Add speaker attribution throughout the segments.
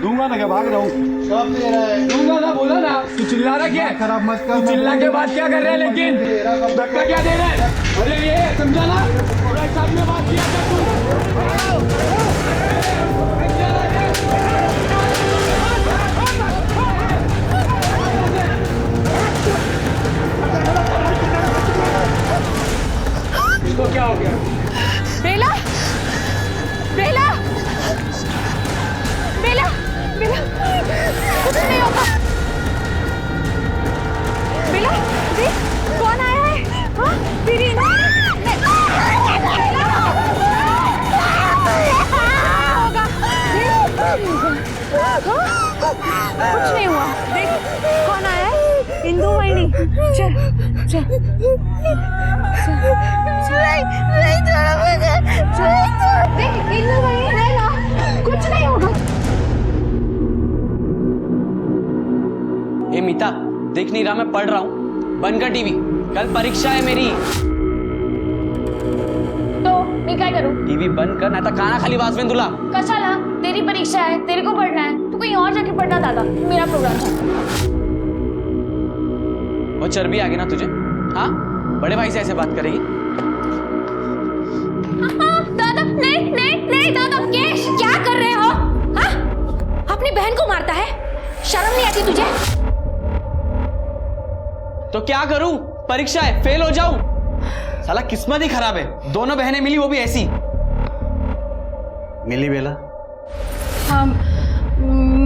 Speaker 1: दूंगा ना, क्या भाग रहा हूँ?
Speaker 2: कब दे रहा है?
Speaker 1: दूंगा ना, बोला ना। तू चिल्ला रहा क्या?
Speaker 2: खराब मत कर।
Speaker 1: तू चिल्ला के बाद क्या कर रहा है? लेकिन धक्का क्या दे रहा है? अरे ये समझा ना, सामने बात किया था तू। इसको क्या हो गया?
Speaker 3: बेला, बेला, बेला, बेला, कुछ नहीं होगा। बेला, देख कौन आया है? हाँ, तेरी होगा। कुछ नहीं हुआ। देख कौन आया है? इंदु वाहिनी। चल, चल, नहीं छोड़ो मुझे। देख इंदु वाहिनी है ना, कुछ नहीं होगा।
Speaker 4: ए मीता, देख नहीं रहा मैं पढ़ रहा हूँ। बंद कर टीवी, कल परीक्षा है मेरी।
Speaker 3: तो मैं क्या करूँ?
Speaker 4: टीवी बंद कर, नहीं तो काना खाली वाजवेन तुला।
Speaker 3: कशाला? तेरी परीक्षा है, तेरे को पढ़ना है, तू कहीं और जाके पढ़ना दादा, मेरा प्रोग्राम था।
Speaker 4: वो चर्बी आ गई ना तुझे? हाँ, बड़े भाई से ऐसे बात करेगी?
Speaker 3: दादा, नहीं नहीं नहीं दादा, क्या कर रहे हो? हाँ? अपनी बहन को मारता है? शर्म नहीं आती तुझे?
Speaker 4: तो क्या करूं? परीक्षा है, फेल हो जाऊं? साला किस्मत ही खराब है, दोनों बहनें मिली, वो भी ऐसी। मिली बेला?
Speaker 5: हाँ,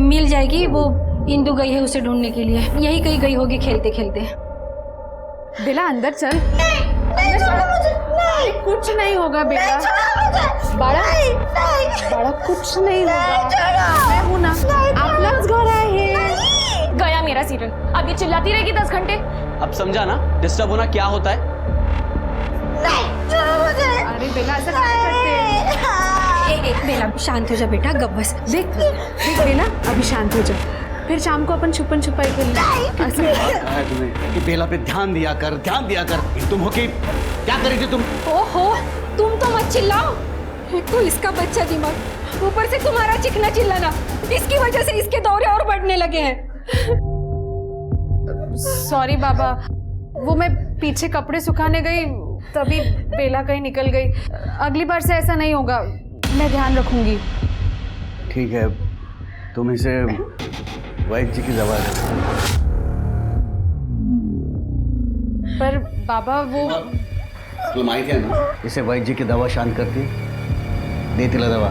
Speaker 5: मिल जाएगी। वो इंदु गई है उसे ढूंढने के लिए, यही कहीं गई होगी खेलते खेलते।
Speaker 3: बेला अंदर चल।
Speaker 5: नहीं छोड़ो मुझे। नहीं, कुछ नहीं होगा बेटा।
Speaker 3: बड़ा
Speaker 5: बड़ा कुछ नहीं होगा। मैं हूं ना, आप लोग घर आए हैं।
Speaker 3: गया मेरा सीरियल। अब ये चिल्लाती रहेगी 10 घंटे।
Speaker 4: अब समझा ना डिस्टर्ब होना क्या होता है?
Speaker 5: अरे बेला ऐसा कैसे करते? एक बेला शांत हो जा बेटा, गप बस। देख देख बेला, अभी शांत हो जा, फिर शाम को अपन छुपन छुपाई खेलेंगे।
Speaker 2: कि बेला पे ध्यान दिया कर, ध्यान दिया कर। तुम हो कि क्या कर रही थी तुम?
Speaker 5: ओहो, तुम तो मत चिल्लाओ। एक तो इसका बच्चा दिमाग, ऊपर से तुम्हारा चिकना चिल्लाना, इसकी वजह से इसके दौरे और बढ़ने लगे हैं। सॉरी बाबा, वो मैं पीछे कपड़े सुखाने गई, तभी बेला कहीं निकल गई। अगली बार से ऐसा नहीं होगा, मैं ध्यान रखूंगी।
Speaker 2: ठीक है, तुम इसे वैद्य जी की दवा दे।
Speaker 5: पर बाबा वो
Speaker 2: तुम आई थे ना, इसे वैद्य जी की दवा शांत करती, दे तिला दवा।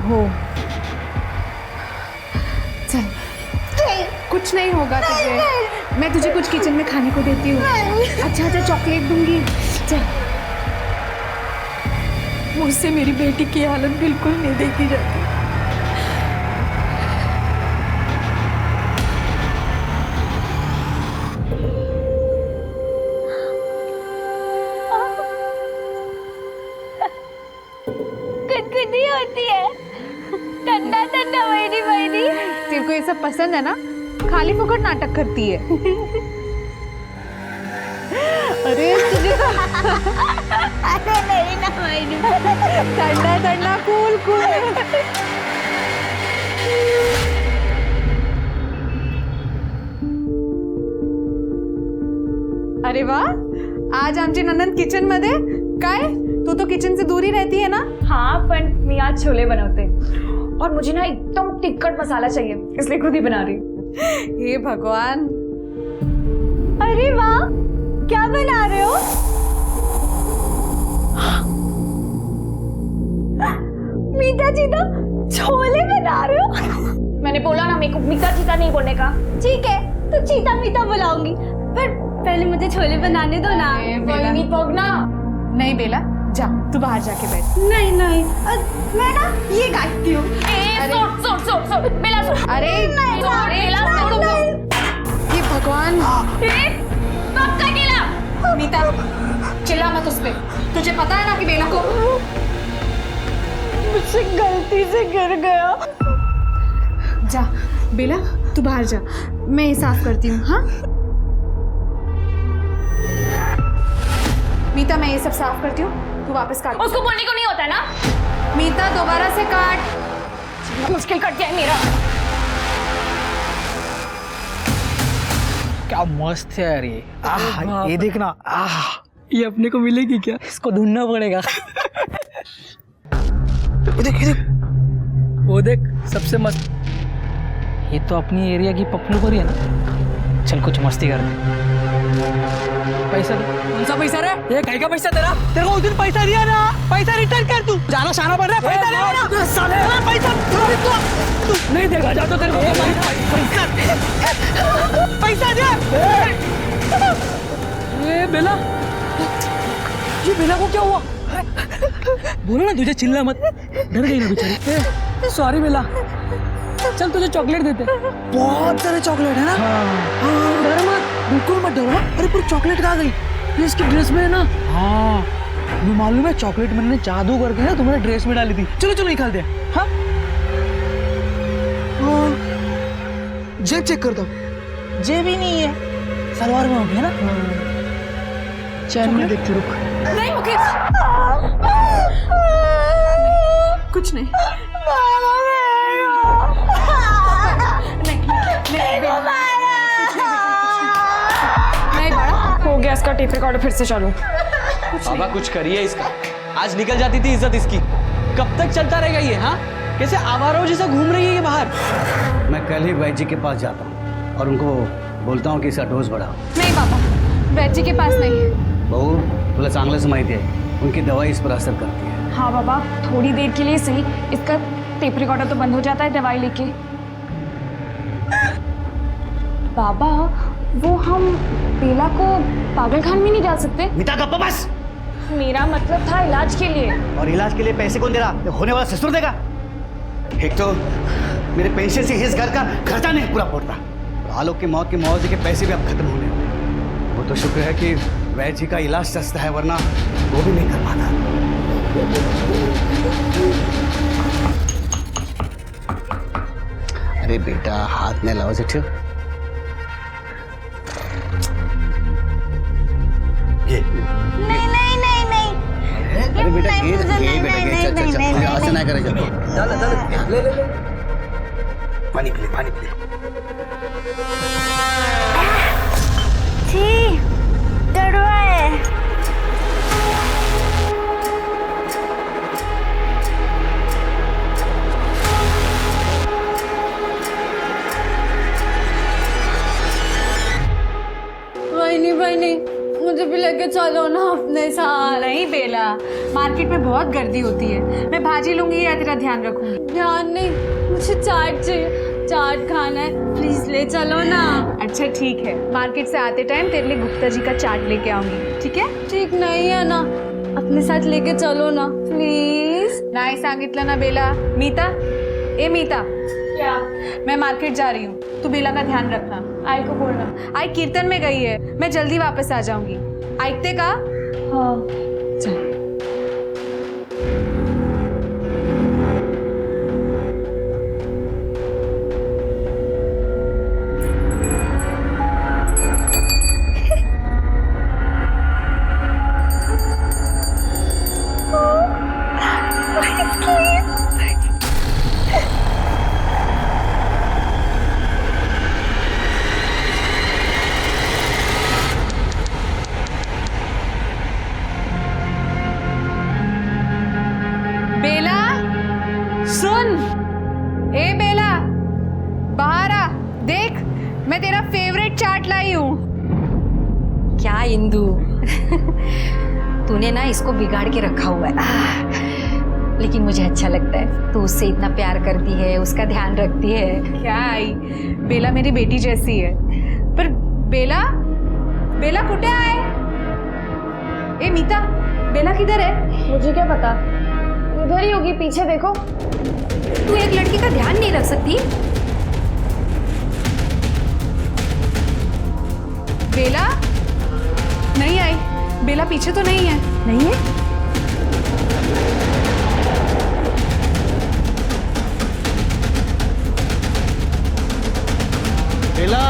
Speaker 5: हो, चल, कुछ नहीं होगा तुझे। मैं तुझे कुछ किचन में खाने को देती हूँ। अच्छा अच्छा, चॉकलेट दूंगी। चल, मुझसे मेरी बेटी की हालत बिल्कुल नहीं देखी जाती।
Speaker 3: कुछ होती है, ठंडा ठंडा वहीनी वहीनी।
Speaker 5: तेरे को ये सब पसंद है ना? खाली फुकट नाटक करती है। अरे तुझे तो
Speaker 3: अरे नहीं ना वहीनी,
Speaker 5: ठंडा ठंडा कूल कूल। अरे वाह, आज आमची ननंद किचन मध्ये काय? तू तो किचन से दूर ही रहती है ना?
Speaker 3: हाँ, पर मैं आज छोले बनाते और मुझे ना एकदम टिक्कट मसाला चाहिए, इसलिए खुद ही बना रही।
Speaker 5: हे भगवान।
Speaker 3: अरे वाह, क्या बना रहे हो? मीठा चीता छोले बना रहे हो? मैंने बोला ना मेरे को मीठा चीता नहीं बोलने का। ठीक है, तो चीता मीठा बुलाऊंगी, पर पहले मुझे छोले बनाने दो ना।
Speaker 5: नहीं
Speaker 3: पगना।
Speaker 5: नहीं बेला, जा तू बाहर जाके बैठ।
Speaker 3: नहीं नहीं, मैं ना ये गाती हूँ। सोट बेला सोट।
Speaker 5: अरे
Speaker 3: बेला सोट।
Speaker 5: ये भगवान।
Speaker 3: पक्का गिला।
Speaker 5: मीता, चिल्ला मत उस पे। तुझे पता है ना कि बेला को
Speaker 3: मुझसे गलती से गिर गया।
Speaker 5: जा बेला, तू बाहर जा, मैं ये साफ करती हूँ। हाँ मीता, मैं ये सब साफ करती हूँ, तू वापस काट।
Speaker 3: उसको बोलने को नहीं होता ना।
Speaker 5: मीता दोबारा से काट।
Speaker 3: जीना मुश्किल कर दिया है मेरा।
Speaker 6: क्या मस्त है यार ये। ये देखना, ये अपने को मिलेगी क्या? इसको ढूंढना पड़ेगा। ये देख, ये देख, वो देख, सबसे मस्त। ये तो अपनी एरिया की पप्पू पर ही है ना। चल कुछ मस्ती करते। पैसा दे। कौन सा पैसा रे? ये कहीं का पैसा तेरा? तेरे को उस दिन पैसा दिया ना, पैसा रिटर्न कर तू। जाना शाना पड़ रहा है, पैसा ले ना। साले पैसा तू नहीं देगा, जा तो तेरे को पैसा दे। ये बेला, ये बेला को क्या हुआ? बोलो ना, तुझे चिल्ला मत, डर गई ना बेचारी। सॉरी बेला, चल तुझे चॉकलेट देते। बहुत सारे चॉकलेट है ना? हाँ, डर मत, बिल्कुल मत डरो। अरे पूरी चॉकलेट कहाँ गई? ये इसकी ड्रेस में है ना? हाँ, मुझे मालूम है, चॉकलेट मैंने जादू करके ना तुम्हारे ड्रेस में डाली थी। चलो चलो निकाल दे। हाँ, जेब चेक कर दो। जेब ही नहीं है, सलवार में होगी है ना? चैन में देखते रुक।
Speaker 5: नहीं मुकेश, कुछ नहीं। नहीं बड़ा
Speaker 3: हो गया इसका टेप रिकॉर्डर, फिर से चालू।
Speaker 4: बाबा कुछ करिए इसका। आज निकल जाती थी इज्जत इसकी, कब तक चलता रहेगा ये? हाँ, कैसे आवारों जैसा घूम रही है ये बाहर।
Speaker 2: मैं कल ही वैद्य जी के पास जाता हूँ और उनको बोलता हूँ कि इसका डोज बढ़ाओ।
Speaker 5: नहीं पापा, वैद्य जी के पास नहीं।
Speaker 2: बहू, तुला चांगलंच माहिती आहे, उनकी दवाई इस पर असर करती है।
Speaker 3: हाँ बाबा, थोड़ी देर के लिए सही, इसका टेप रिकॉर्डर तो बंद हो जाता है दवाई लेके। बाबा, वो हम बेला को पागलखाने में नहीं डाल सकते?
Speaker 2: मिता गप्पा बस।
Speaker 3: मेरा मतलब था इलाज के लिए।
Speaker 2: और इलाज के लिए पैसे कौन दे रहा? होने वाला ससुर देगा। एक तो मेरे पेंशन से इस घर का खर्चा नहीं पूरा पड़ता, आलोक की मौत के मुआवजे के पैसे भी अब खत्म होने वाले। वो तो शुक्र है कि वैद्य जी का इलाज सस्ता है, वरना वो भी नहीं कर पाता। अरे बेटा, हाथ में लाओ जेठ। ये
Speaker 3: नहीं नहीं नहीं नहीं,
Speaker 2: अरे बेटा, ये बेटा, चल चल चल, ऐसा ना करे। चल ले ले ले, पानी पी ले, पानी पी ले।
Speaker 3: छी, डर रहा है।
Speaker 5: नहीं, मुझे भी लेके चलो ना अपने साथ। नहीं बेला, मार्केट में बहुत गर्दी होती है, मैं भाजी लूंगी या तेरा ध्यान रखूंगी। ध्यान नहीं, मुझे चाट चाहिए, चाट खाना है, प्लीज ले चलो ना। अच्छा ठीक है, मार्केट से आते टाइम तेरे लिए गुप्ता जी का चाट लेके आऊंगी, ठीक है? ठीक नहीं है ना, अपने साथ लेके चलो ना प्लीज। नहीं सांगितलं ना बेला। मीता, ए मीता,
Speaker 3: क्या?
Speaker 5: मैं मार्केट जा रही हूँ, तू बेला का ध्यान रखना।
Speaker 3: आई को बोलना।
Speaker 5: आई कीर्तन में गई है, मैं जल्दी वापस आ जाऊंगी। ऐकते का?
Speaker 3: हाँ
Speaker 5: चल। बेला, सुन। ए बेला, बाहर आ, देख मैं तेरा फेवरेट चाट लाई हूँ।
Speaker 7: क्या इंदु, तूने ना इसको बिगाड़ के रखा हुआ है, लेकिन मुझे अच्छा लगता है। तू उससे इतना प्यार करती है, उसका ध्यान रखती है।
Speaker 5: क्या आई, बेला मेरी बेटी जैसी है। पर बेला, बेला कुटे आए? ए मीता, बेला किधर है?
Speaker 3: मुझे क्या पता, इधर ही होगी, पीछे देखो।
Speaker 7: तू एक लड़की का ध्यान नहीं रख सकती?
Speaker 5: बेला नहीं आई। बेला पीछे तो नहीं है?
Speaker 7: नहीं है।
Speaker 2: बेला,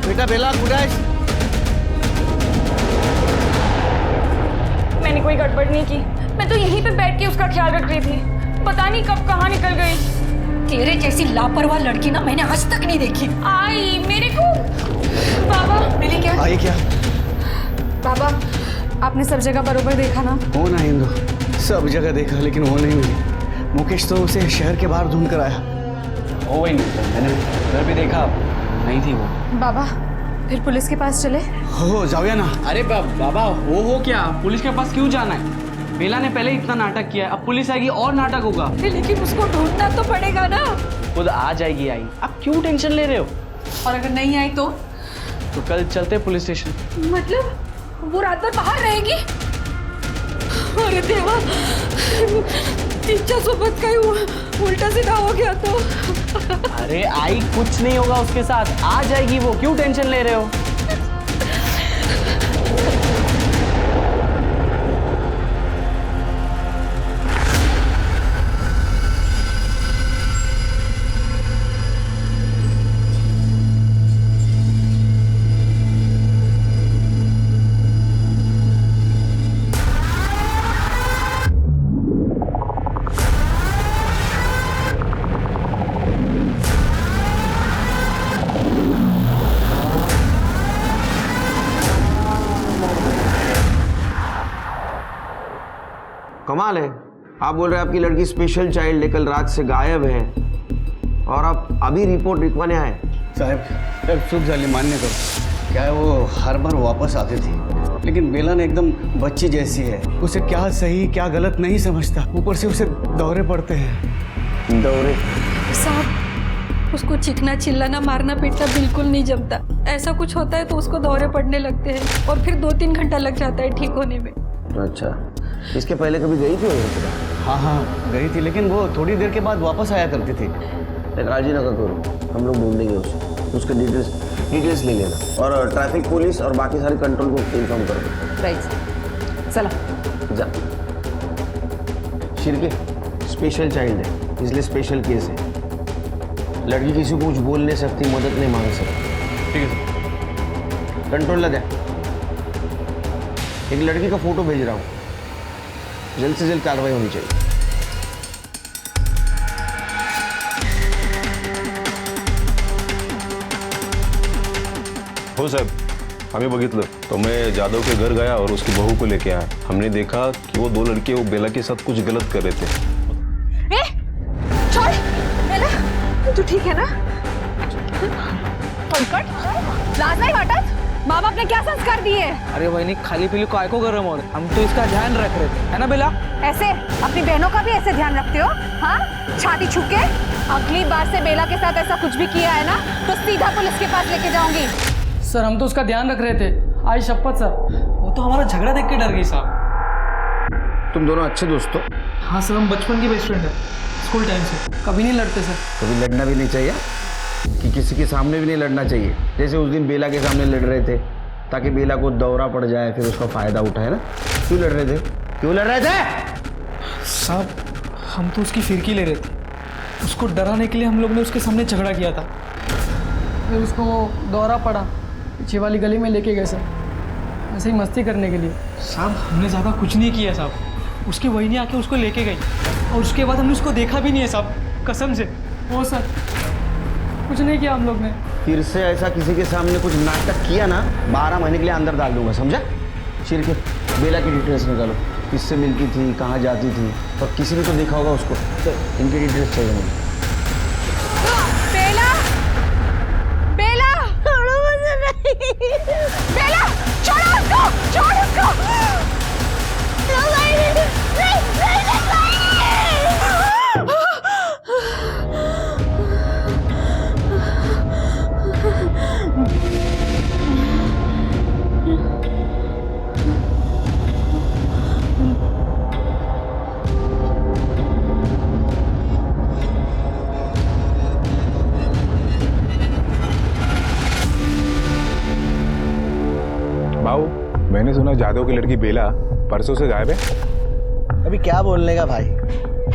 Speaker 2: बेटा बेला कुठे आहेस?
Speaker 3: मैंने कोई गड़बड़ नहीं की, मैं तो यहीं पे बैठ के उसका ख्याल रख रही थी।
Speaker 5: पता नहीं कब कहाँ निकल गई।
Speaker 7: तेरे जैसी लापरवाह लड़की ना मैंने आज तक नहीं देखी।
Speaker 5: आई मेरे को बाबा
Speaker 7: मिली क्या?
Speaker 2: आई क्या?
Speaker 5: बाबा आपने सब जगह बरोबर देखा ना?
Speaker 2: हो ना इंदु, सब जगह देखा लेकिन वो नहीं मिली। मुकेश तो उसे शहर के बाहर ढूंढ कर आया।
Speaker 4: ओ वही मैंने उधर भी देखा, नहीं थी वो।
Speaker 5: बाबा फिर पुलिस के पास चले?
Speaker 2: हो जाओया ना।
Speaker 4: अरे बाबा हो क्या, पुलिस के पास क्यों जाना है? बेला ने पहले इतना नाटक किया है, अब पुलिस आएगी और नाटक होगा।
Speaker 5: लेकिन उसको ढूंढना तो पड़ेगा ना।
Speaker 4: खुद आ जाएगी आई, आप क्यों टेंशन ले रहे हो?
Speaker 5: और अगर नहीं आई तो
Speaker 4: कल चलते पुलिस स्टेशन।
Speaker 5: मतलब वो रात भर बाहर रहेगी? अरे देवा, तिच्यासोबत काही उल्टा सीधा हो गया तो।
Speaker 4: अरे आई कुछ नहीं होगा उसके साथ, आ जाएगी वो, क्यों टेंशन ले रहे हो?
Speaker 8: कमाल है, आप बोल रहे हैं आपकी लड़की स्पेशल चाइल्ड है, कल रात से गायब है और आप अभी रिपोर्ट लिखवाने आए।
Speaker 2: साहब चुप जाली मान्य करो, क्या है वो हर बार वापस आती थी, लेकिन बेला ने एकदम बच्ची जैसी है, उसे क्या सही क्या गलत नहीं समझता, ऊपर से उसे दौरे पड़ते हैं।
Speaker 8: दौरे?
Speaker 5: साहब उसको चिखना चिल्लाना मारना पीटना बिल्कुल नहीं जमता। ऐसा कुछ होता है तो उसको दौरे पड़ने लगते हैं और फिर 2-3 घंटा लग जाता है ठीक होने में।
Speaker 8: अच्छा, इसके पहले कभी गई थी वो?
Speaker 2: हाँ गई थी, लेकिन वो थोड़ी देर के बाद वापस आया करती थी।
Speaker 8: काजी ना करो, हम लोग ढूंढेंगे उसके डिटेल्स ले लेना और ट्रैफिक पुलिस और बाकी सारे कंट्रोल को इन्फॉर्म कर दो।
Speaker 7: राइट, चलो
Speaker 8: जा। शिरके स्पेशल चाइल्ड है, इसलिए स्पेशल केस है। लड़की किसी को कुछ बोल नहीं सकती, मदद नहीं मांग सकती।
Speaker 4: ठीक है सर।
Speaker 8: कंट्रोल ला दे। एक लड़की का फोटो भेज रहा हूँ, जल्द से जल्द कार्रवाई होनी चाहिए।
Speaker 9: हो साहब, आम्ही बघितलं तो मैं जादव के घर गया और उसकी बहू को लेके आया। हमने देखा कि वो 2 लड़के वो बेला के साथ कुछ गलत कर रहे थे।
Speaker 5: छोड़ बेला, तू ठीक है ना? लाज नहीं वाटत? माँ बाप ने क्या संस्कार दिए?
Speaker 4: अरे वही खाली पीली काय को गरम हो रहे, हम तो इसका ध्यान रख रहे थे, है ना बेला?
Speaker 5: ऐसे अपनी बहनों का भी ऐसे ध्यान रखते हो? हाँ, छाती छुप के? अगली बार से बेला के साथ ऐसा कुछ भी किया है ना तो सीधा पुलिस के पास लेके जाऊंगी।
Speaker 6: सर हम तो उसका ध्यान रख रहे थे, आई शपथ सर, वो तो हमारा झगड़ा देख के डर गई साहब।
Speaker 8: तुम दोनों अच्छे दोस्त हो?
Speaker 6: हाँ सर, हम बचपन की बेस्ट फ्रेंड है, स्कूल टाइम से, कभी नहीं लड़ते सर।
Speaker 8: कभी लड़ना भी नहीं चाहिए कि किसी के सामने भी नहीं लड़ना चाहिए। जैसे उस दिन बेला के सामने लड़ रहे थे ताकि बेला को दौरा पड़ जाए, फिर उसका फायदा उठाए ना। क्यों लड़ रहे थे? क्यों लड़ रहे थे?
Speaker 6: साहब हम तो उसकी फिरकी ले रहे थे, उसको डराने के लिए हम लोग ने उसके सामने झगड़ा किया था, फिर उसको वो दौरा पड़ा, पीछे वाली गली में लेके गए सर, ऐसे ही मस्ती करने के लिए। साहब हमने ज़्यादा कुछ नहीं किया साहब, उसकी वही आके उसको लेके गई और उसके बाद हमने उसको देखा भी नहीं है साहब, कसम से। वो सर कुछ नहीं किया हम लोग ने।
Speaker 8: फिर से ऐसा किसी के सामने कुछ नाटक किया ना, 12 महीने के लिए अंदर डाल दूंगा, समझा? शिरके बेला की डिटेल्स निकालो, किससे मिलती थी, कहाँ जाती थी, और किसी ने तो देखा होगा उसको, तो इनकी डिटेल्स चाहिए मुझे।
Speaker 5: बेला, बेला, छोड़ो मुझे नहीं। बेला, छोड़ो उसको, छोड़ उसको।
Speaker 9: बाबू, मैंने सुना जादव की लड़की बेला परसों से गायब है।
Speaker 10: अभी क्या बोलने का भाई,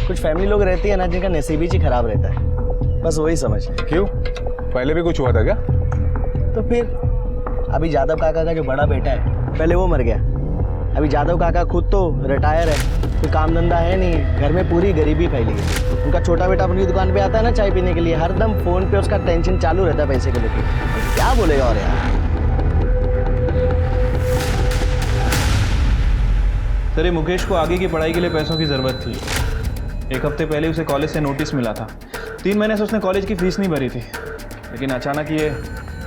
Speaker 10: कुछ फैमिली लोग रहती है ना जिनका नसीब ही खराब रहता है, बस वही समझ।
Speaker 9: क्यों, पहले भी कुछ हुआ था क्या?
Speaker 10: तो फिर अभी जादव काका का जो बड़ा बेटा है, पहले वो मर गया, अभी जादव काका खुद तो रिटायर है, कोई काम धंधा है नहीं, घर में पूरी गरीबी फैली है। उनका छोटा बेटा अपनी दुकान पे आता है ना चाय पीने के लिए, हरदम फोन पे उसका टेंशन चालू रहता है पैसे को लेकर। क्या बोलेगा और यार।
Speaker 11: सर ये मुकेश को आगे की पढ़ाई के लिए पैसों की ज़रूरत थी। 1 हफ्ते पहले उसे कॉलेज से नोटिस मिला था। 3 महीने से उसने कॉलेज की फीस नहीं भरी थी, लेकिन अचानक ये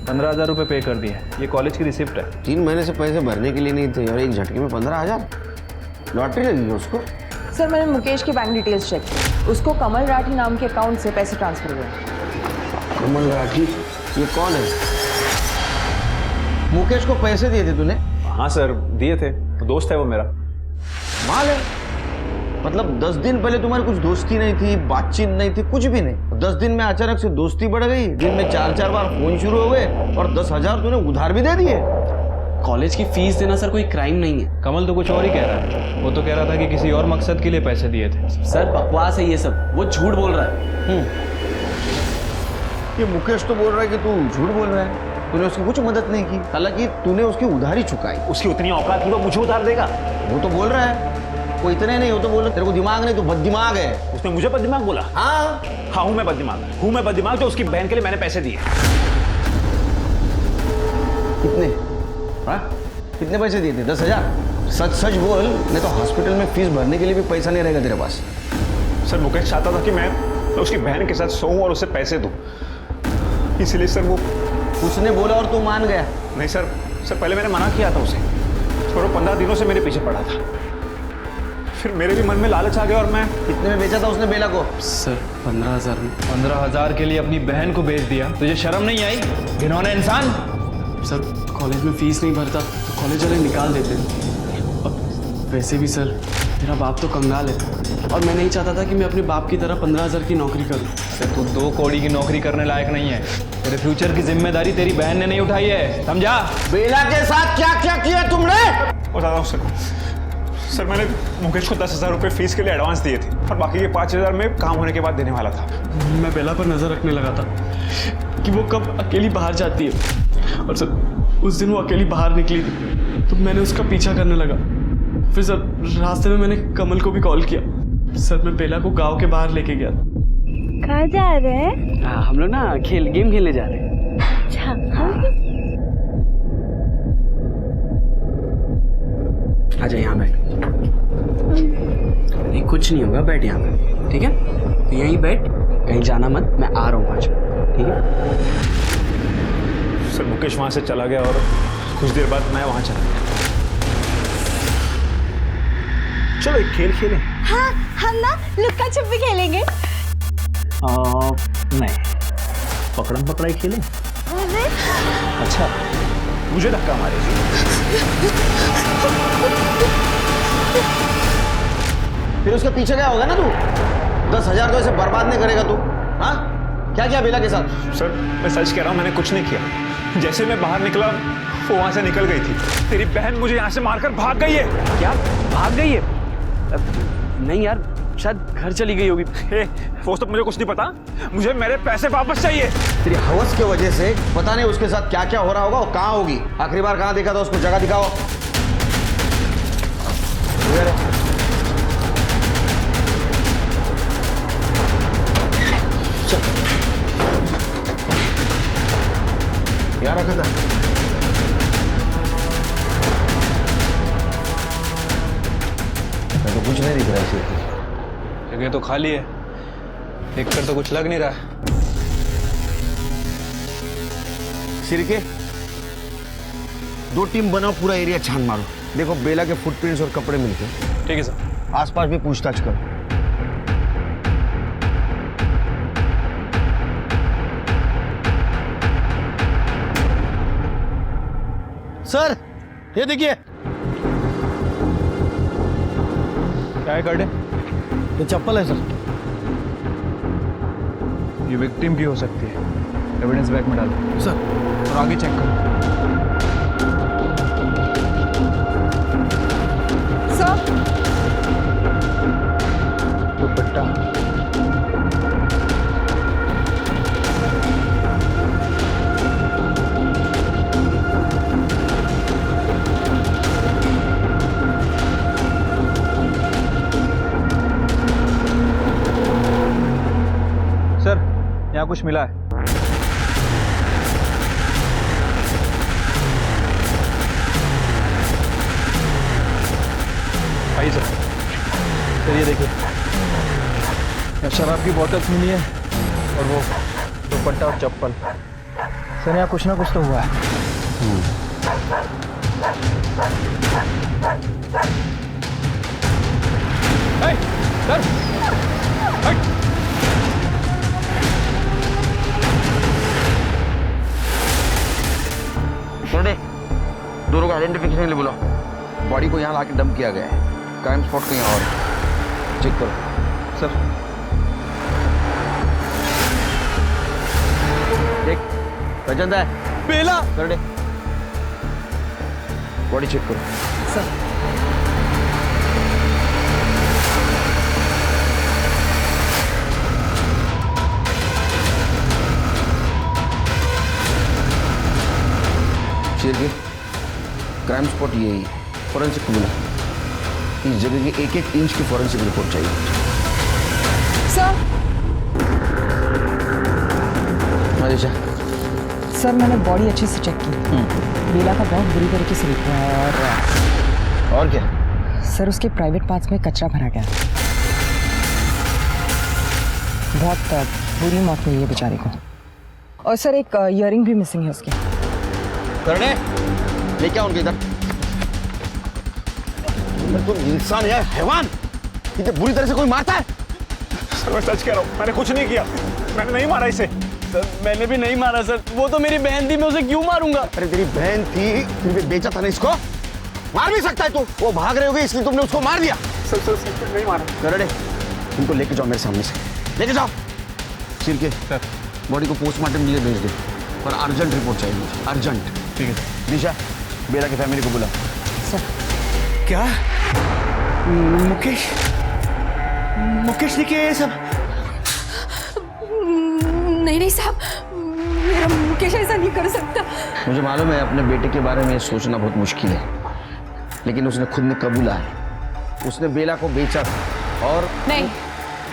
Speaker 11: 15,000 रुपये पे कर दिए। ये कॉलेज की रिसिप्ट है।
Speaker 8: 3 महीने से पैसे भरने के लिए नहीं थे और एक झटके में 15,000। लॉटरी लगी है उसको।
Speaker 12: सर मैंने मुकेश की बैंक डिटेल्स चेक की, उसको कमल राठी नाम के अकाउंट से पैसे ट्रांसफर हुए।
Speaker 8: कमल राठी? ये कौन है? मुकेश को पैसे दिए थे तूने?
Speaker 11: हाँ सर दिए थे, दोस्त है वो मेरा।
Speaker 8: माल है। मतलब 10 दिन पहले तुम्हारी कुछ दोस्ती नहीं थी, बातचीत नहीं थी, कुछ भी नहीं। 10 दिन में अचानक से दोस्ती बढ़ गई, दिन में 4-4 बार फोन शुरू हो गए और 10,000 तूने उधार भी दे दिए।
Speaker 4: कॉलेज की फीस देना सर कोई क्राइम नहीं है।
Speaker 11: कमल तो कुछ और ही कह रहा है। वो तो कह रहा था कि किसी और मकसद के लिए पैसे दिए थे।
Speaker 4: सर बकवास है ये सब, वो झूठ बोल रहा है।
Speaker 8: ये मुकेश तो बोल रहा है कि तू झूठ बोल रहा है, तूने उसकी कुछ मदद नहीं की, हालांकि तूने उसकी उधारी चुकाई।
Speaker 11: उसकी उतनी औकात थी वो मुझे उधार देगा?
Speaker 8: वो तो बोल रहा है वो इतने नहीं, वो तो बोल रहा तेरे को दिमाग नहीं, तू बददिमाग है।
Speaker 11: उसने मुझे बददिमाग बोला?
Speaker 8: हाँ
Speaker 11: हाँ हूँ मैं बददिमाग जो उसकी बहन के लिए मैंने पैसे दिए।
Speaker 8: कितने? हाँ कितने पैसे दिए थे? 10,000? सच सच बोल, नहीं तो हॉस्पिटल में फीस भरने के लिए भी पैसा नहीं रहेगा तेरे पास।
Speaker 11: सर मुकेश चाहता था कि मैं उसकी बहन के साथ सोऊं और उसे पैसे दूं, इसलिए सर वो।
Speaker 8: उसने बोला और तू मान गया?
Speaker 11: नहीं सर पहले मैंने मना किया था उसे, और वो 15 दिनों से मेरे पीछे पड़ा था। फिर मेरे भी मन में लालच आ गया और मैं।
Speaker 8: कितने में बेचा था उसने बेला को?
Speaker 4: सर 15,000 में।
Speaker 11: 15,000 के लिए अपनी बहन को बेच दिया? तुझे शर्म नहीं आई? घिनौने इंसान।
Speaker 4: सर कॉलेज में फीस नहीं भरता तो कॉलेज वाले निकाल देते। अब वैसे भी सर मेरा बाप तो कंगाल है और मैं नहीं चाहता था कि मैं अपने बाप की तरह 15,000 की नौकरी करूं।
Speaker 11: सर तू 2 कौड़ी की नौकरी करने लायक नहीं है। तेरे फ्यूचर की जिम्मेदारी तेरी बहन ने नहीं उठाई है, समझा?
Speaker 8: बेला के साथ क्या क्या किया तुमने?
Speaker 11: बता रहा हूँ सर मैंने मुकेश को 10,000 रुपये फीस के लिए एडवांस दिए थे और बाकी के 5,000 में काम होने के बाद देने वाला था।
Speaker 4: मैं बेला पर नजर रखने लगा था कि वो कब अकेली बाहर जाती है, और सर उस दिन वो अकेली बाहर निकली थी तो मैंने उसका पीछा करने लगा। फिर सर रास्ते में मैंने कमल को भी कॉल किया। सर मैं बेला को गांव के बाहर लेके गया था।
Speaker 3: कहाँ जा रहे हैं?
Speaker 4: हम लोग ना गेम खेलने जा रहे हैं।
Speaker 3: अच्छा
Speaker 4: आजा यहाँ बैठ। नहीं कुछ नहीं होगा, बैठ यहाँ पे, ठीक है? तो यहीं बैठ, कहीं जाना मत, मैं आ रहा हूँ 5 मिनट, ठीक है?
Speaker 11: सर मुकेश वहाँ से चला गया और कुछ देर बाद मैं वहाँ चला गया। चलो एक खेल खेलें।
Speaker 3: हाँ हम ना लुक्का छुपी खेलेंगे।
Speaker 11: नहीं, पकड़म पकड़ाई खेलें।
Speaker 3: अरे
Speaker 11: अच्छा मुझे धक्का मारे।
Speaker 8: फिर उसके पीछे क्या होगा ना तू? 10,000 तो ऐसे बर्बाद नहीं करेगा तू। हाँ क्या किया बेला के साथ?
Speaker 11: सर मैं सच कह रहा हूँ, मैंने कुछ नहीं किया। जैसे मैं बाहर निकला वो वहां से निकल गई थी। तेरी बहन मुझे यहाँ से मारकर भाग गई है।
Speaker 4: क्या भाग गई है? नहीं यार, शायद घर चली गई होगी।
Speaker 11: वो तो मुझे कुछ नहीं पता, मुझे मेरे पैसे वापस चाहिए।
Speaker 8: तेरी हवस की वजह से पता नहीं उसके साथ क्या क्या हो रहा होगा और कहाँ होगी। आखिरी बार कहाँ देखा था उसको? जगह दिखाओ। क्या रखा था? मैं तो कुछ नहीं दिख रहा है।
Speaker 11: जगह तो खाली है, देखकर तो कुछ लग नहीं रहा।
Speaker 8: सिरके 2 टीम बनाओ, पूरा एरिया छान मारो। देखो बेला के फुटप्रिंट्स और कपड़े मिलते हैं।
Speaker 11: ठीक है सर।
Speaker 8: आसपास भी पूछताछ करो। सर ये देखिए।
Speaker 11: क्या है कार्ड?
Speaker 8: ये चप्पल है सर।
Speaker 11: ये विक्टिम की हो सकती है, एविडेंस बैग में डालो
Speaker 8: सर।
Speaker 11: और आगे चेक करो।
Speaker 12: सर
Speaker 11: दुपट्टा। कुछ मिला है? आइए सर। सर ये देखिए, यहाँ शराब की बोतल्स मिली है और वो दुपट्टा और चप्पल। सर यहाँ कुछ ना कुछ तो हुआ है। सर
Speaker 8: दे दोनों का आइडेंटिफिकेशन के लिए बोला। बॉडी को यहाँ लाके डंप किया गया है। क्राइम स्पॉट कहीं और चेक करो।
Speaker 11: सर
Speaker 8: देख पहचानता है?
Speaker 6: बेला
Speaker 8: कर दे, बॉडी चेक करो।
Speaker 6: सर
Speaker 8: शेर के क्राइम स्पॉट ये ही फॉरेंसिक को बुला। इस जगह की एक एक इंच की फॉरेंसिक रिपोर्ट चाहिए।
Speaker 12: सर
Speaker 8: मनीषा,
Speaker 12: सर मैंने बॉडी अच्छे से चेक की। बेला का बहुत बुरी तरीके से लिखा है
Speaker 8: और क्या?
Speaker 12: सर उसके प्राइवेट पार्ट्स में कचरा भरा गया। बहुत बुरी मौत हुई है बेचारे को। और सर एक ईयरिंग भी मिसिंग है उसके।
Speaker 8: करने लेके आओ उनके इधर। तुम इंसान है हैवान? इतने बुरी तरह से कोई मारता है?
Speaker 11: सर मैं सच कह रहा हूँ, मैंने कुछ नहीं किया। मैंने नहीं मारा इसे।
Speaker 4: सर मैंने भी नहीं मारा सर, वो तो मेरी बहन थी, मैं उसे क्यों मारूंगा?
Speaker 8: अरे तेरी बहन थी, फिर भी बेचा था ना इसको। मार भी सकता है तू। वो भाग रहे होगे इसलिए तुमने उसको मार दिया।
Speaker 11: सर नहीं मारा।
Speaker 8: करने इनको लेके जाओ मेरे सामने से, लेके जाओ। सिर के
Speaker 11: सर
Speaker 8: बॉडी को पोस्टमार्टम के लिए भेज दे और अर्जेंट रिपोर्ट चाहिए मुझे, अर्जेंट।
Speaker 11: ठीक है।
Speaker 8: दिशा बेला की फैमिली को बुला।
Speaker 2: क्या मुकेश ने किया ये सब?
Speaker 5: नहीं साहब, मेरा मुकेश ऐसा नहीं कर सकता।
Speaker 8: मुझे मालूम है अपने बेटे के बारे में सोचना बहुत मुश्किल है, लेकिन उसने खुद ने कबूला है उसने बेला को बेचा था। और
Speaker 5: नहीं,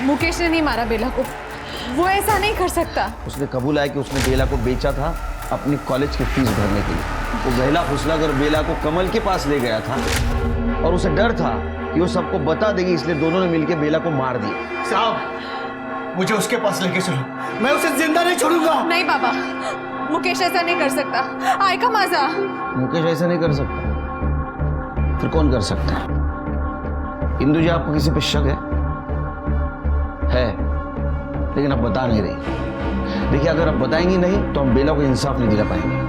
Speaker 5: मुकेश ने नहीं मारा बेला को, वो ऐसा नहीं कर सकता।
Speaker 8: उसने कबूला है कि उसने बेला को बेचा था अपनी कॉलेज की फीस भरने के लिए। वो बहला फुसलाकर बेला को कमल के पास ले गया था और उसे डर था कि वो सबको बता देगी, इसलिए दोनों ने मिलकर बेला को मार दिया।
Speaker 2: साहब मुझे उसके पास लेके चलो, मैं उसे जिंदा नहीं छोड़ूंगा।
Speaker 5: नहीं बाबा, मुकेश ऐसा नहीं कर सकता। आय का मजा।
Speaker 8: मुकेश ऐसा नहीं कर सकता, फिर कौन कर सकता है? इंदु जी आपको किसी पे शक है लेकिन अब बता नहीं रही। देखिए अगर अब बताएंगी नहीं तो हम बेला को इंसाफ नहीं दिला पाएंगे।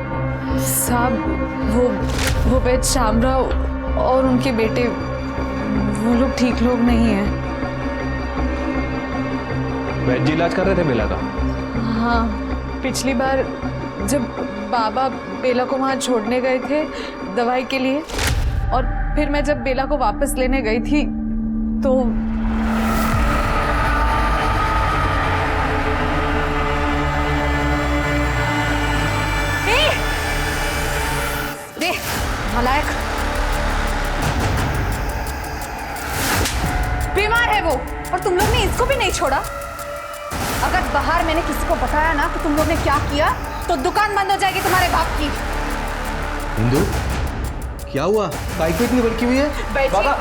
Speaker 5: साहब वो वैद शामराव और उनके बेटे वो लोग ठीक लोग नहीं हैं।
Speaker 11: वैद जी इलाज कर रहे थे बेला का?
Speaker 5: हाँ, पिछली बार जब बाबा बेला को वहाँ छोड़ने गए थे दवाई के लिए, और फिर मैं जब बेला को वापस लेने गई थी तो नालायक, बीमार है वो, और तुम लोग ने इसको भी नहीं छोड़ा। अगर बाहर मैंने किसी को बताया ना कि तुम लोग ने क्या किया तो दुकान बंद हो जाएगी तुम्हारे बाप की।
Speaker 9: इंदु क्या हुआ? काय को इतनी बड़की हुई है?
Speaker 6: बाबा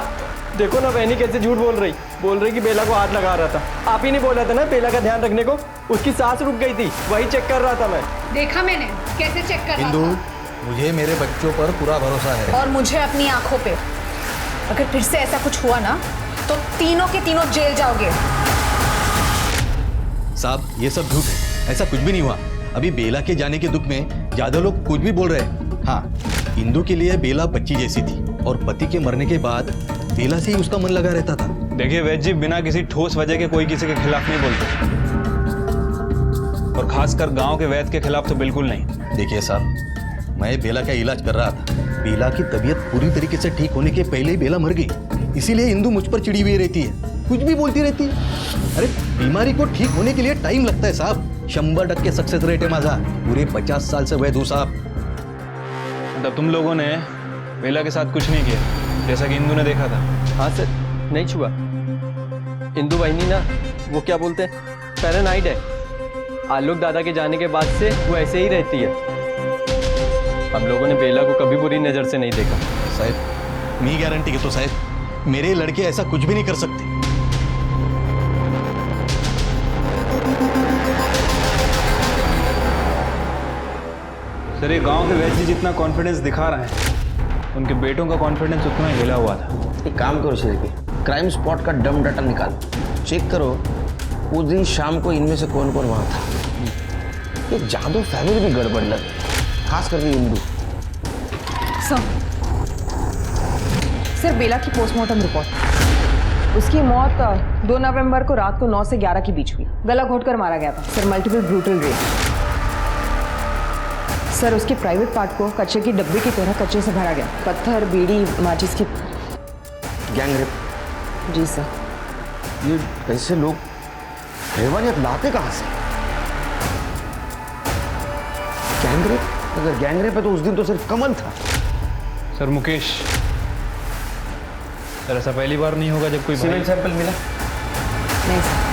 Speaker 6: देखो ना बहनी कैसे झूठ बोल रही कि बेला को हाथ लगा रहा था। आप ही नहीं बोला था ना बेला का ध्यान रखने को? उसकी सांस रुक गई थी, वही चेक कर रहा था मैं।
Speaker 5: देखा मैंने कैसे चेक कर रहा
Speaker 9: इंदु
Speaker 5: था।
Speaker 9: मुझे मेरे बच्चों पर पूरा भरोसा है
Speaker 5: और मुझे अपनी आंखों पे। अगर फिर से ऐसा कुछ हुआ ना तो तीनों के तीनों जेल जाओगे।
Speaker 9: साहब ये सब झूठ है, ऐसा कुछ भी नहीं हुआ। अभी बेला के जाने के दुख में ज्यादा लोग कुछ भी बोल रहे हैं। हाँ, इंदु के लिए बेला बच्ची जैसी थी और पति के मरने के बाद बेला से ही उसका मन लगा रहता था।
Speaker 11: देखिए वैद जी बिना किसी ठोस वजह के कोई किसी के खिलाफ नहीं बोलते, और खासकर गांव के वैद के खिलाफ तो बिल्कुल नहीं।
Speaker 9: देखिए साहब, मैं बेला का इलाज कर रहा था। बेला की तबीयत पूरी तरीके से ठीक होने के पहले ही बेला मर गई, इसीलिए इंदु मुझ पर चिड़ी हुई रहती है, कुछ भी बोलती रहती है। अरे बीमारी को ठीक होने के लिए टाइम लगता है साहब। 100% सक्सेस रेट है माझा। पूरे 50 साल से वैद हूं साहब।
Speaker 11: मतलब तुम लोगों ने बेला के साथ कुछ नहीं किया जैसा कि इंदु ने देखा था?
Speaker 6: हाँ सर, नहीं छुआ। इंदु बहनी ना वो क्या बोलते हैं, पैरानाइड है।
Speaker 13: आलोक दादा के जाने के बाद से वो ऐसे ही रहती है। हम लोगों ने बेला को कभी बुरी नज़र से नहीं देखा।
Speaker 9: साहब मी गारंटी के तो साहब मेरे लड़के ऐसा कुछ भी नहीं कर सकते।
Speaker 11: सर ये गांव के वैसे जितना कॉन्फिडेंस दिखा रहे हैं, उनके बेटों का कॉन्फिडेंस उतना हिला हुआ था।
Speaker 8: एक काम करो श्रीकी, क्राइम स्पॉट का डम डाटा निकालो, चेक करो उस दिन शाम को इनमें से कौन कौन वहाँ था। ये जादू फैमिली भी गड़बड़ लग, खास करके इंदू।
Speaker 12: सर बेला की पोस्टमार्टम रिपोर्ट, उसकी मौत 2 नवंबर को रात को 9 से 11 के बीच हुई। गला घोटकर मारा गया था sir, multiple brutal rape. Sir उसके प्राइवेट पार्ट को कचरे की डब्बे की तरह कचरे से भरा गया, पत्थर, बीड़ी, माचिस के।
Speaker 8: Gang rape?
Speaker 12: जी सर।
Speaker 8: ये ऐसे लोग हैवानियत लाते कहाँ से? Gang rape? अगर गैंग रेप है तो उस दिन तो सिर्फ कमल था।
Speaker 11: सर मुकेश, सर ऐसा पहली बार नहीं होगा जब कोई
Speaker 8: सीमेंट सैंपल मिला?
Speaker 12: नहीं सर।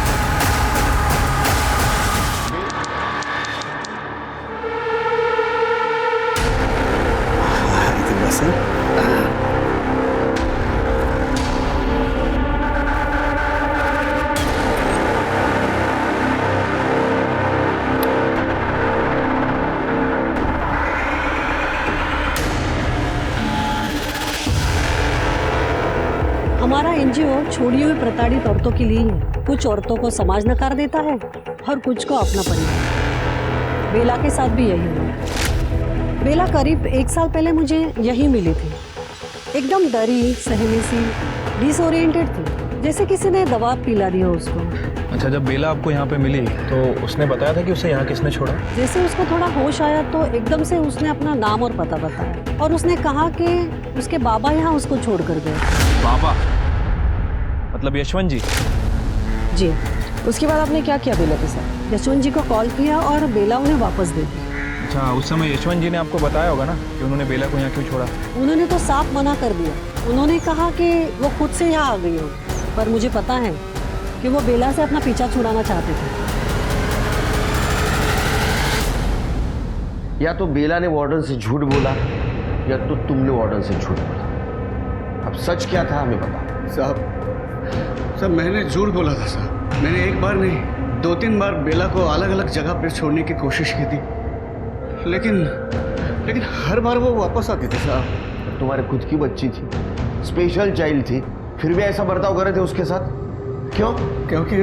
Speaker 14: हमारा एनजीओ छोड़ी हुई प्रताड़ित औरतों के लिए है। कुछ औरतों को समाज नकार देता है और कुछ को अपना परिवार। बेला के साथ भी यही हुआ। बेला करीब 1 साल पहले मुझे यही मिली थी। एकदम डरी, सहमी सी, डिसओरिएंटेड थी, जैसे किसी ने दवा पिला दिया उसको।
Speaker 11: अच्छा, जब बेला आपको यहाँ पे मिली तो उसने बताया था कि उसे यहाँ किसने छोड़ा?
Speaker 14: जैसे उसको थोड़ा होश आया तो एकदम से उसने अपना नाम और पता बताया और उसने कहा कि उसके बाबा यहाँ उसको छोड़ कर गए।
Speaker 11: बाबा मतलब यशवंत जी?
Speaker 12: जी। उसके बाद आपने क्या किया बेला के साथ?
Speaker 14: यशवंत जी को कॉल किया और बेला उन्हें वापस दे दी।
Speaker 11: अच्छा, उस समय यशवंत जी ने आपको बताया होगा ना कि उन्होंने बेला को यहाँ क्यों छोड़ा?
Speaker 14: उन्होंने तो साफ मना कर दिया। उन्होंने कहा कि वो खुद से यहाँ आ गई हो, पर मुझे पता है कि वो बेला से अपना पीछा छुड़ाना चाहते थे।
Speaker 8: या तो बेला ने वार्डन से झूठ बोला या तो तुमने वार्डन से झूठ बोला। अब सच क्या था हमें बताओ।
Speaker 2: साहब मैंने झूठ बोला था साहब। मैंने एक बार नहीं 2-3 बार बेला को अलग अलग जगह पर छोड़ने की कोशिश की थी, लेकिन हर बार वो वापस आती थी साहब।
Speaker 8: तुम्हारे खुद की बच्ची थी, स्पेशल चाइल्ड थी, फिर भी ऐसा बर्ताव कर रहे थे उसके साथ क्यों?
Speaker 2: क्योंकि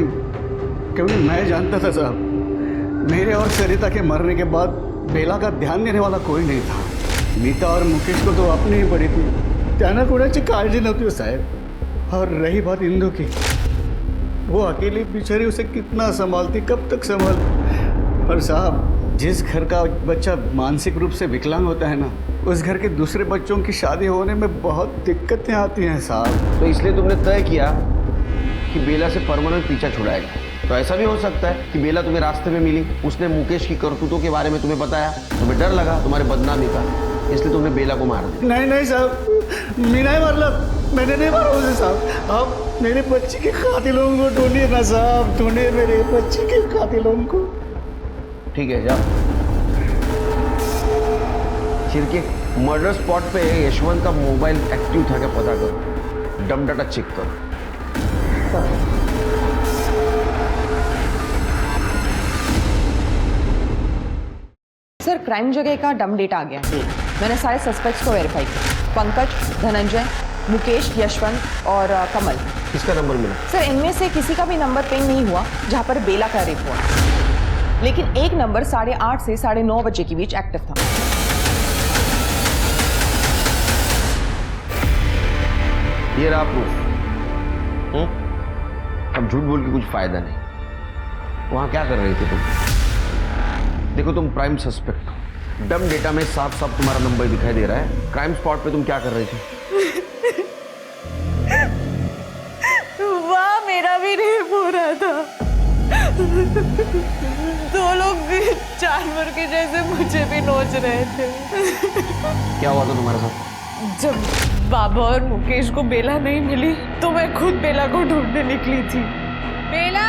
Speaker 2: मैं जानता था साहब, मेरे और सरिता के मरने के बाद बेला का ध्यान देने वाला कोई नहीं था। मीता और मुकेश को तो अपनी ही पड़ी थी, त्याना कोणाची काळजी नव्हती साहेब। और रही बात इंदू की, वो अकेली बेचारी उसे कितना संभालती, कब तक संभाल। और साहब जिस घर का बच्चा मानसिक रूप से विकलांग होता है ना, उस घर के दूसरे बच्चों की शादी होने में बहुत दिक्कतें आती हैं साहब।
Speaker 8: तो इसलिए तुमने तय किया कि बेला से परमानेंट पीछा छुड़ाएगा। तो ऐसा भी हो सकता है कि बेला तुम्हें रास्ते में मिली, उसने मुकेश की करतूतों के बारे में तुम्हें बताया, तुम्हें डर लगा तुम्हारे बदनामी का, इसलिए तुमने बेला को मार दिया।
Speaker 2: नहीं साहब, मैं नहीं मारला, मैंने नहीं मारा उसे साहब। आप मेरे बच्ची के कातिलों को ढूंढिए ना साहब, ढूंढिए मेरे बच्ची के कातिलों को।
Speaker 8: ठीक है जाओ। चिरके मर्डर स्पॉट पे यशवंत का मोबाइल एक्टिव था क्या पता करो, डम डाटा चेक करो।
Speaker 12: सर क्राइम जगह का डम डेटा आ गया। मैंने सारे सस्पेक्ट्स को वेरीफाई किया, पंकज, धनंजय, मुकेश, यशवंत और कमल।
Speaker 8: किसका नंबर मिला?
Speaker 12: सर इनमें से किसी का भी नंबर पिंग नहीं हुआ जहां पर बेला का रेप हुआ, लेकिन एक नंबर 8:30 से 9:30 बजे के बीच एक्टिव था।
Speaker 8: ये रहा प्रूफ। अब झूठ बोल के कुछ फायदा नहीं। वहां क्या कर रही थी तुम? देखो तुम प्राइम सस्पेक्ट हो, डम डेटा में साफ साफ तुम्हारा नंबर दिखाई दे रहा है। क्राइम स्पॉट पे तुम क्या कर रही थी?
Speaker 5: वाह, मेरा भी रेप हो रहा था। 2 लोग जानवर के जैसे मुझे भी नोच रहे थे।
Speaker 8: क्या हुआ था तुम्हारे साथ?
Speaker 5: जब बाबा और मुकेश को बेला नहीं मिली तो मैं खुद बेला को ढूंढने निकली थी। बेला,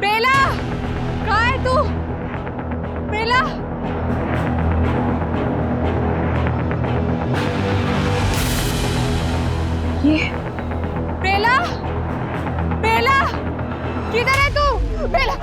Speaker 5: बेला, कहाँ है तू? बेला, ये बेला, बेला, किधर है तू? बेला,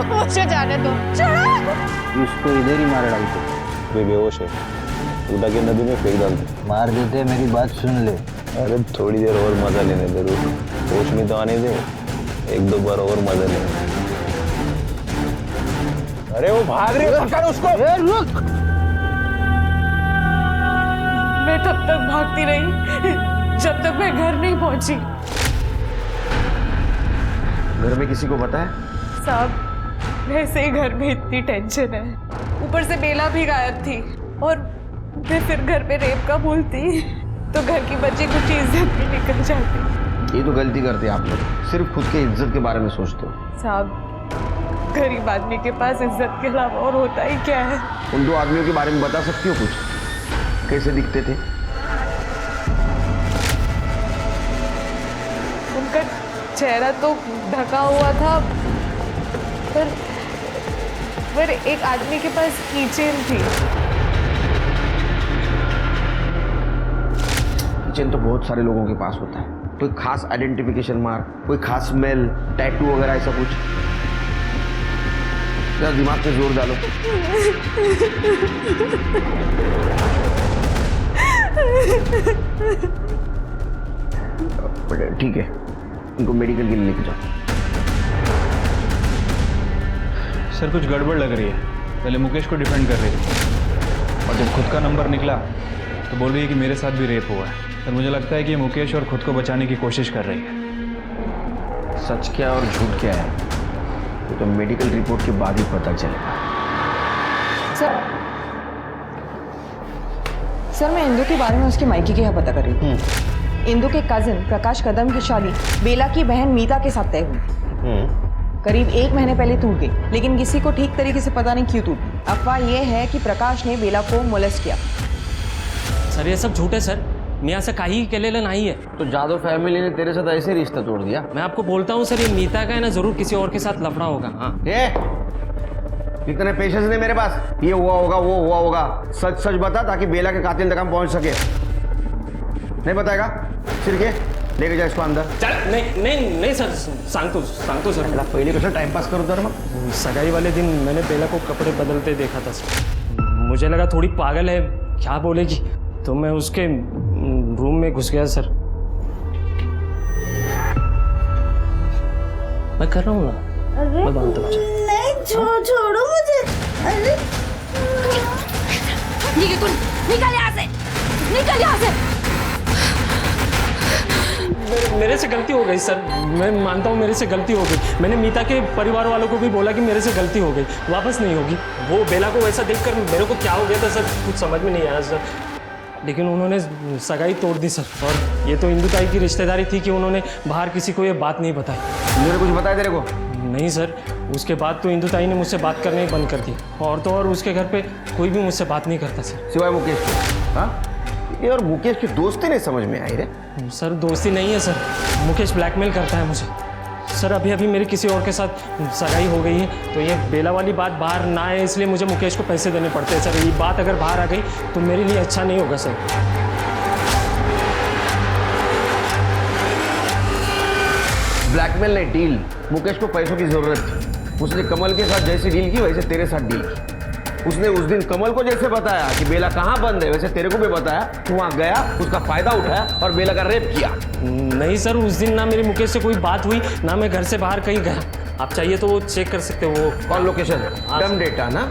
Speaker 5: मुझे जाने दो।
Speaker 10: इसको इधर ही मार डालते।
Speaker 8: वे बेहोश है, उड़ा के नदी में फेंक डालते।
Speaker 10: मार देते, मेरी बात सुन ले।
Speaker 8: अरे थोड़ी देर और मजा लेने दे, रुक, होश में तो आने दे, एक दो बार और मजा लेने। अरे वो भाग रही है, पकड़ उसको।
Speaker 10: रुक।
Speaker 5: मैं तब तक भागती रही जब तक मैं घर नहीं पहुंची।
Speaker 8: घर में किसी को पता है?
Speaker 5: साहब, वैसे ही घर में इतनी टेंशन है, ऊपर से बेला भी गायब थी, और मैं फिर घर पे रेप का बोलती तो घर की बच्ची कुछ इज्जत भी निकल जाती।
Speaker 8: ये तो गलती करते आप लोग, सिर्फ खुद के इज्जत के बारे में सोचते हो।
Speaker 5: साहब, गरीब आदमी के पास इज्जत के अलावा और होता ही क्या है?
Speaker 8: उन दो आदमियों के बारे में बता सकती हो कुछ? कैसे दिखते थे?
Speaker 5: उनका चेहरा तो ढका हुआ था, पर एक आदमी के पास कीचेन थी।
Speaker 8: कीचेन तो बहुत सारे लोगों के पास होता है। कोई खास आइडेंटिफिकेशन मार्क, कोई खास स्मेल, टैटू वगैरह ऐसा कुछ? जरा दिमाग पे जोर डालो। ठीक है, इनको मेडिकल के लिए लेके जाओ।
Speaker 11: सर कुछ गड़बड़ लग रही है। पहले मुकेश को डिफेंड कर रही थी, और जब खुद का नंबर निकला तो बोल रही है कि मेरे साथ भी रेप हुआ है। सर मुझे लगता है कि ये मुकेश और खुद को बचाने की कोशिश कर रही है।
Speaker 8: सच क्या और झूठ क्या है वो तो मेडिकल रिपोर्ट के बाद ही पता चलेगा।
Speaker 12: सर मैं इंदु के बारे में उसके मायके के यहाँ पता कर रही हूँ। इंदु के कजिन प्रकाश कदम की शादी बेला की बहन मीता के साथ तय हुई। करीब 1 महीने पहले टूट गई, लेकिन किसी को ठीक तरीके से पता नहीं क्यों टूटी। अफवाह यह है कि प्रकाश ने बेला को मोलेस्ट किया।
Speaker 13: सर ये सब झूठ है सर, मी असं काही केलेलं नाही है।
Speaker 8: तो जादव फैमिली ने तेरे साथ ऐसे रिश्ता तोड़ दिया?
Speaker 13: मैं आपको बोलता हूँ सर, ये मीता का है ना, जरूर किसी और के साथ लफड़ा होगा। हाँ,
Speaker 8: इतने पेशेंस नहीं मेरे पास। ये हुआ होगा, वो हुआ होगा, सच सच बता ताकि बेला के कातिल तक हम पहुंच सके। नहीं बताएगा? सिर के लेके जा इसको अंदर।
Speaker 13: चल, नहीं सर, सांगतो सर।
Speaker 8: पहले कसं टाइमपास करो तर मग?
Speaker 13: सगाई वाले दिन मैंने बेला को कपड़े बदलते देखा था सर। मुझे लगा थोड़ी पागल है, क्या बोलेगी, तो मैं उसके रूम में घुस गया सर। मैं कर रहा हूँ ना, मैं बांधता हूँ।
Speaker 3: नहीं, छोड़ो मुझे। अरे निकल यहाँ से, निकल यहाँ से।
Speaker 13: मेरे से गलती हो गई सर, मैं मानता हूँ मेरे से गलती हो गई। मैंने मीता के परिवार वालों को भी बोला कि मेरे से गलती हो गई, वापस नहीं होगी। वो बेला को वैसा देखकर मेरे को क्या हो गया था सर, कुछ समझ में नहीं आया सर। लेकिन उन्होंने सगाई तोड़ दी सर, और ये तो इंदु ताई की रिश्तेदारी थी कि उन्होंने बाहर किसी को ये बात नहीं बताई।
Speaker 8: मेरे कुछ बताया तेरे को?
Speaker 13: नहीं सर, उसके बाद तो इंदु ताई ने मुझसे बात करने ही बंद कर दी, और तो और उसके घर पे कोई भी मुझसे बात नहीं करता सर,
Speaker 8: सिवाय मुकेश के। हाँ, ये और मुकेश की दोस्ती नहीं समझ में आई रे।
Speaker 13: सर दोस्ती नहीं है सर, मुकेश ब्लैकमेल करता है मुझे सर। अभी मेरी किसी और के साथ सगाई हो गई है, तो ये बेला वाली बात बाहर ना आए इसलिए मुझे मुकेश को पैसे देने पड़ते हैं सर। ये बात अगर बाहर आ गई तो मेरे लिए अच्छा नहीं होगा सर।
Speaker 8: ब्लैकमेल नहीं, डील। मुकेश को पैसों की जरूरत थी, उसने कमल के साथ जैसी डील की वैसे तेरे साथ डील की। उसने उस दिन कमल को जैसे बताया कि बेला कहाँ बंद है, वैसे तेरे को भी बताया। तू वहाँ गया, उसका फायदा उठाया और बेला का रेप किया।
Speaker 13: नहीं सर, उस दिन ना मेरी मुकेश से कोई बात हुई, ना मैं घर से बाहर कहीं गया। आप चाहिए तो वो चेक कर सकते हो, वो
Speaker 8: कॉल लोकेशन, डम डेटा ना।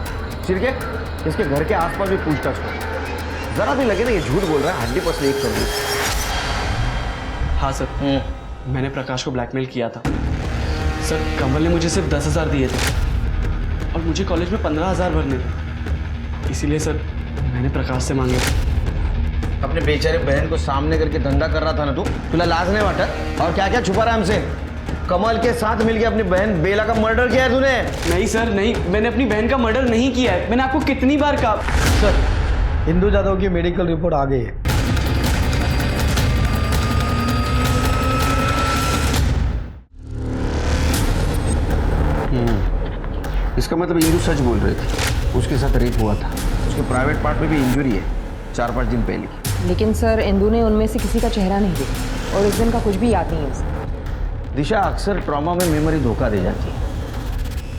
Speaker 8: सिर के इसके घर के आसपास भी पूछताछ करो, जरा भी लगे ना ये झूठ बोल रहा है, 100% एक कर दो।
Speaker 4: हाँ सर, मैंने प्रकाश को ब्लैकमेल किया था सर। कमल ने मुझे सिर्फ 10,000 दिए थे और मुझे कॉलेज में 15,000 भरने थे। इसीलिए सर मैंने प्रकाश से मांगे।
Speaker 8: अपने बेचारे बहन को सामने करके धंधा कर रहा था ना तू, तुला लाज नहीं वाटा? और क्या क्या छुपा रहा है हमसे? कमल के साथ मिलके अपनी बहन बेला का मर्डर किया है तूने?
Speaker 4: नहीं सर नहीं, मैंने अपनी बहन का मर्डर नहीं किया है। मैंने आपको कितनी बार कहा।
Speaker 10: सर इंदु जादव की मेडिकल रिपोर्ट आ गई है।
Speaker 8: इसका मतलब इंदु सच बोल रही थी, उसके साथ रेप हुआ था। उसके प्राइवेट पार्ट में भी इंजरी है 4-5 दिन पहले की।
Speaker 12: लेकिन सर इंदु ने उनमें से किसी का चेहरा नहीं देखा और उस दिन का कुछ भी याद नहीं है उसे।
Speaker 8: दिशा, अक्सर ट्रॉमा में मेमोरी धोखा दे जाती है,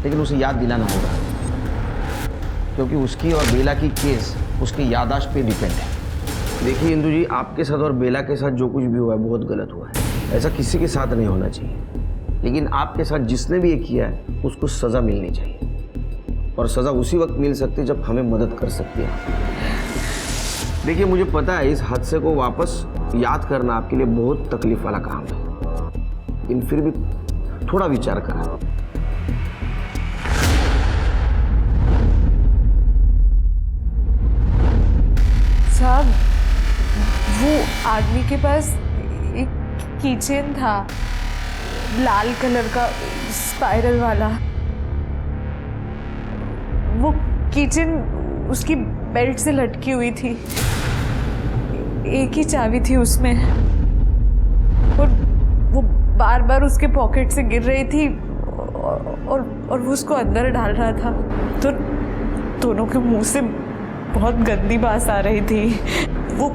Speaker 8: लेकिन उसे याद दिलाना होगा, क्योंकि उसकी और बेला की केस उसकी याददाश्त पे डिपेंड है। देखिए इंदु जी, आपके साथ और बेला के साथ जो कुछ भी हुआ है बहुत गलत हुआ है। ऐसा किसी के साथ नहीं होना चाहिए, लेकिन आपके साथ जिसने भी ये किया है उसको सज़ा मिलनी चाहिए, और सज़ा उसी वक्त मिल सकती है जब हमें मदद कर सकती है। देखिए मुझे पता है इस हादसे को वापस याद करना आपके लिए बहुत तकलीफ वाला काम है, लेकिन फिर भी थोड़ा विचार करा।
Speaker 5: साहब वो आदमी के पास एक कीचेन था, लाल कलर का स्पाइरल वाला। वो कीचेन उसकी बेल्ट से लटकी हुई थी, एक ही चाबी थी उसमें, और वो बार बार उसके पॉकेट से गिर रही थी और वो उसको अंदर डाल रहा था। तो दोनों के मुंह से बहुत गंदी बात आ रही थी। वो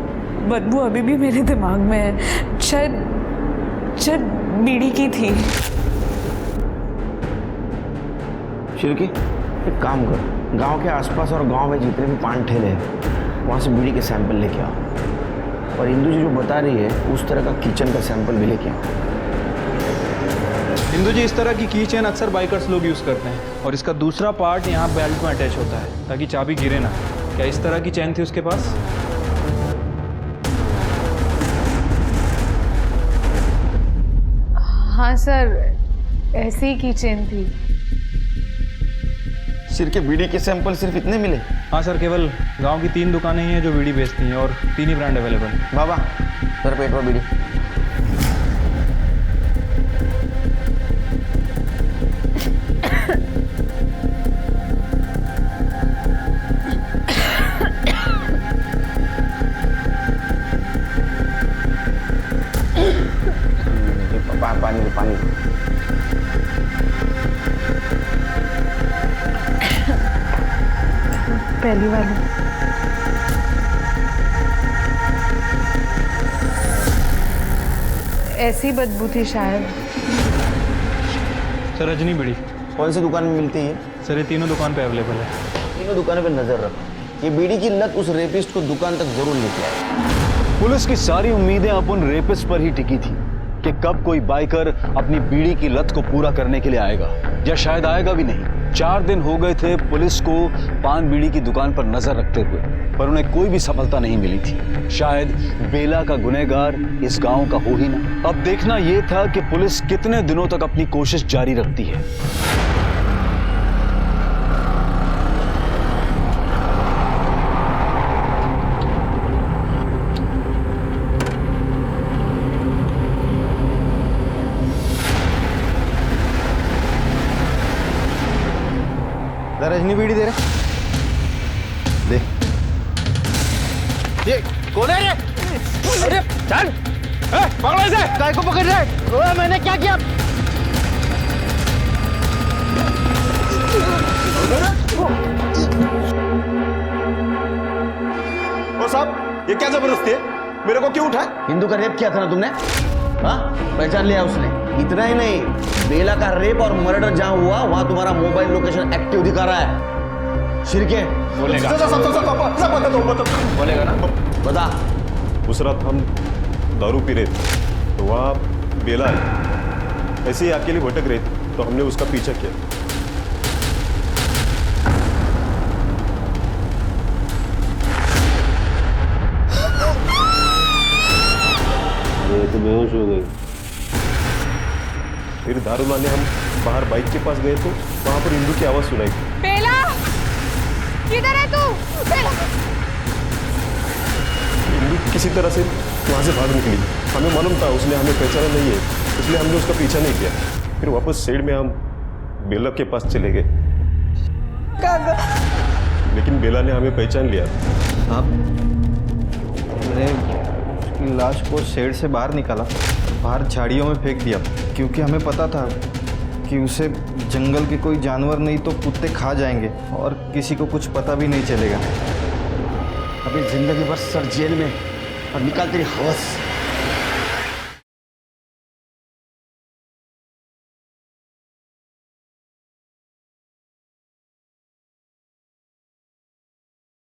Speaker 5: बदबू अभी भी मेरे दिमाग में है। शायद बीड़ी की थी।
Speaker 8: शिरकी, एक काम कर, गांव के आसपास और गांव में जितने भी पान ठेले हैं वहाँ से बीड़ी के सैंपल लेके आओ, और इंदु जी जो बता रही है उस तरह का किचन का सैंपल भी लेके आओ।
Speaker 11: इंदु जी, इस तरह की की चेन अक्सर बाइकर्स लोग यूज़ करते हैं, और इसका दूसरा पार्ट यहाँ बेल्ट में अटैच होता है ताकि चाबी गिरे ना। क्या इस तरह की चेन थी उसके पास?
Speaker 5: हाँ सर, ऐसी ही की चेन थी।
Speaker 8: सिर के बीड़ी के सैंपल सिर्फ इतने मिले?
Speaker 11: हाँ सर, केवल गांव की 3 दुकानें ही हैं जो बीड़ी बेचती हैं, और 3 ही ब्रांड अवेलेबल हैं।
Speaker 8: बाबा सर, पेट में बीड़ी। पानी दो, पानी दो।
Speaker 5: पहली वाली। ऐसी बदबू थी शायद।
Speaker 11: सर रजनी बीड़ी
Speaker 8: कौन सी दुकान में मिलती है?
Speaker 11: सर ये तीनों दुकान पे अवेलेबल है।
Speaker 8: तीनों दुकानों पे नजर रखो, ये बीड़ी की लत उस रेपिस्ट को दुकान तक जरूर लेके आए।
Speaker 15: पुलिस की सारी उम्मीदें अपन रेपिस्ट पर ही टिकी थी कि कब कोई बाइकर अपनी बीड़ी की लत को पूरा करने के लिए आएगा, या शायद आएगा भी नहीं। 4 दिन हो गए थे पुलिस को पान बीड़ी की दुकान पर नजर रखते हुए, पर उन्हें कोई भी सफलता नहीं मिली थी। शायद बेला का गुनहगार इस गांव का हो ही ना। अब देखना यह था कि पुलिस कितने दिनों तक अपनी कोशिश जारी रखती है।
Speaker 8: रजनी बीड़ी दे रहे, दे। ये कौन है ये? अरे चल, पकड़ो इसे। काय को पकड़ रहे? ओए मैंने क्या किया?
Speaker 9: ओ साहब, ये क्या जबरदस्ती है? मेरे को क्यों उठाया?
Speaker 8: हिंदू का रेप किया था ना तुमने? हाँ, पहचान लिया उसने। इतना ही नहीं, बेला का रेप और मर्डर जहां हुआ वहां तुम्हारा मोबाइल लोकेशन एक्टिव दिखा रहा है। शिरके
Speaker 9: बोलेगा?
Speaker 8: बोलेगा ना? बता।
Speaker 9: उस रात हम दारू पी रहे थे, तो वहाँ बेला आई, ऐसे ही अकेली भटक रही थी, तो हमने उसका पीछा किया।
Speaker 15: ये तो बेहोश हो गई।
Speaker 9: फिर दारू लाने हम बाहर बाइक के पास गए तो वहां पर इंदू की आवाज सुनाई।
Speaker 5: बेला!
Speaker 12: किधर है तू? बेला
Speaker 16: किसी तरह से वहाँ से भाग निकली। हमें मालूम था उसने हमें पहचाना नहीं है, इसलिए हमने उसका पीछा नहीं किया। फिर वापस साइड में हम बेला के पास चले गए, लेकिन बेला ने हमें पहचान लिया।
Speaker 8: हमने उसकी लाश को शेड से बाहर निकाला, बाहर झाड़ियों में फेंक दिया, क्योंकि हमें पता था कि उसे जंगल के कोई जानवर नहीं तो कुत्ते खा जाएंगे और किसी को कुछ पता भी नहीं चलेगा।
Speaker 2: अभी जिंदगी भर सर जेल में और निकाल तेरी हवस।